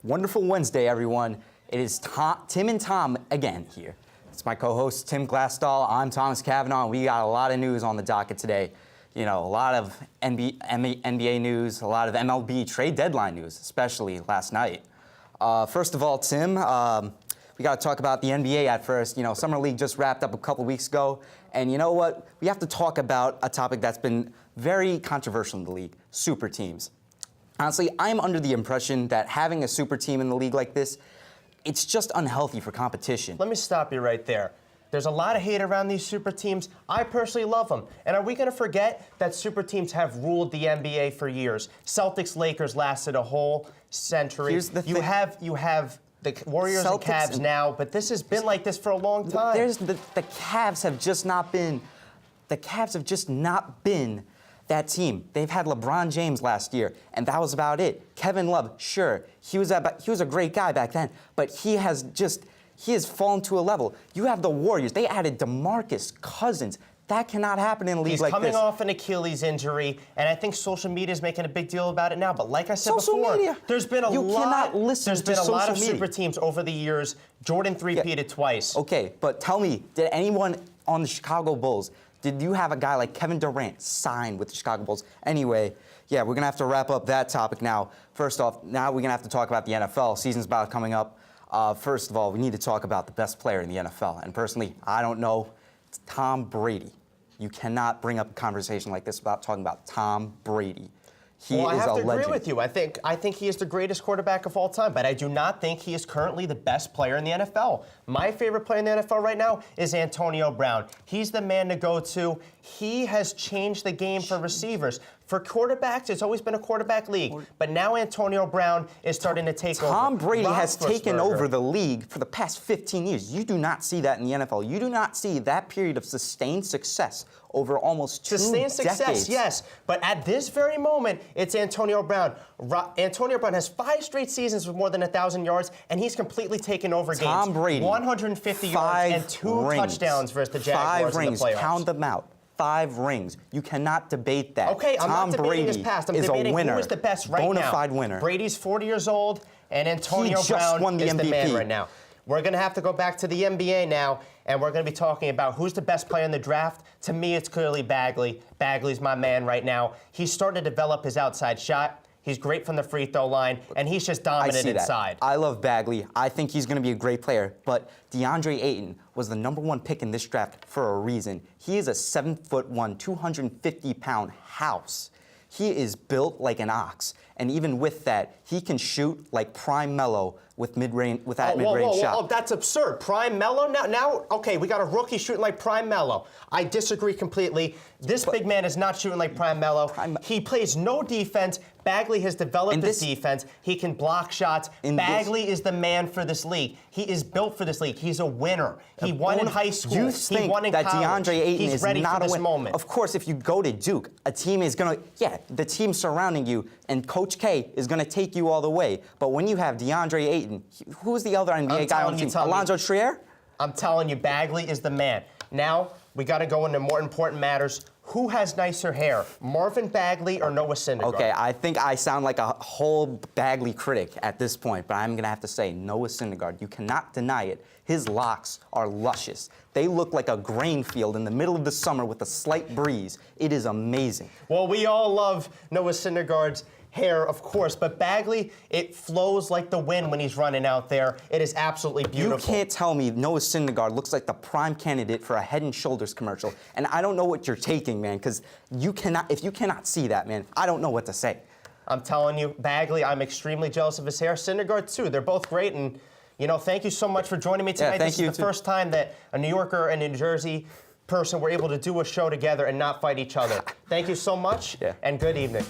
Wonderful Wednesday, everyone. It is Tim and Tom again here. It's my co-host, Tim Glassdahl. I'm Thomas Cavanaugh, and we got a lot of news on the docket today. You know, a lot of NBA news, a lot of MLB trade deadline news, especially last night. First of all, Tim, we got to talk about the NBA at first. You know, Summer League just wrapped up a couple weeks ago, and you know what? We have to talk about a topic that's been very controversial in the league, super teams. Honestly, I'm under the impression that having a super team in the league like this, it's just unhealthy for competition. Let me stop you right there. There's a lot of hate around these super teams. I personally love them. And are we going to forget that super teams have ruled the NBA for years? Celtics, Lakers lasted a whole century. Here's the thing. You have the Warriors and Cavs now, but this has been like this for a long time. The Cavs have just not been. The Cavs have just not been that team. They've had LeBron James last year, and that was about it. Kevin Love, sure, he was a great guy back then, but he has fallen to a level. You have the Warriors. They added DeMarcus Cousins. That cannot happen in a league like this. He's coming off an Achilles injury, and I think social media is making a big deal about it now. But like I said before, there's been a lot of super teams over the years. Jordan three-peated twice. Okay, but tell me, did anyone on the Chicago Bulls, did you have a guy like Kevin Durant sign with the Chicago Bulls? Anyway, yeah, we're going to have to wrap up that topic now. First off, now we're going to have to talk about the NFL. Season's about coming up. First of all, we need to talk about the best player in the NFL. And personally, I don't know. It's Tom Brady. You cannot bring up a conversation like this without talking about Tom Brady. I have to agree with you. I think he is the greatest quarterback of all time, but I do not think he is currently the best player in the NFL. My favorite player in the NFL right now is Antonio Brown. He's the man to go to. He has changed the game for receivers. For quarterbacks, it's always been a quarterback league, but now Antonio Brown is starting to take over. Tom Brady has taken over the league for the past 15 years. You do not see that in the NFL. You do not see that period of sustained success over almost 2 decades. Sustained success, yes, but at this very moment, it's Antonio Brown. Antonio Brown has 5 straight seasons with more than 1,000 yards, and he's completely taken over games. Tom Brady, 150 yards and 2 touchdowns versus the Jaguars in the playoffs. Count them out. 5 rings. You cannot debate that. Okay, I'm not debating his past. I'm debating who is the best right now. Bona fide winner. Brady's 40 years old, and Antonio Brown is the man right now. We're going to have to go back to the NBA now, and we're going to be talking about who's the best player in the draft. To me, it's clearly Bagley. Bagley's my man right now. He's starting to develop his outside shot. He's great from the free throw line, and he's just dominant inside. I love Bagley. I think he's going to be a great player. But DeAndre Ayton was the #1 pick in this draft for a reason. He is a 7'1", 250-pound house. He is built like an ox. And even with that, he can shoot like Prime Melo with mid-range shot. Oh, that's absurd. Prime Melo? Now, okay, we got a rookie shooting like Prime Melo. I disagree completely. This big man is not shooting like Prime Melo. He plays no defense. Bagley has developed his defense. He can block shots. Bagley is the man for this league. He is built for this league. He's a winner. He won in high school. You think he won in that college. DeAndre Ayton He's is ready not for a this winner? moment. Of course, if you go to Duke, a team is going to, the team surrounding you, and Coach K is going to take you all the way. But when you have DeAndre Ayton, who's the other NBA guy on the team? Alonzo Trier? I'm telling you, Bagley is the man. Now, we got to go into more important matters. Who has nicer hair, Marvin Bagley or Noah Syndergaard? Okay, I think I sound like a whole Bagley critic at this point, but I'm going to have to say Noah Syndergaard. You cannot deny it. His locks are luscious. They look like a grain field in the middle of the summer with a slight breeze. It is amazing. Well, we all love Noah Syndergaard's hair, of course, but Bagley, it flows like the wind when he's running out there. It is absolutely beautiful. You can't tell me Noah Syndergaard looks like the prime candidate for a Head & Shoulders commercial, and I don't know what you're taking, man, because if you cannot see that, man, I don't know what to say. I'm telling you, Bagley, I'm extremely jealous of his hair. Syndergaard, too. They're both great, and, you know, thank you so much for joining me tonight. This is the first time that a New Yorker and a New Jersey person were able to do a show together and not fight each other. Thank you so much, and good evening.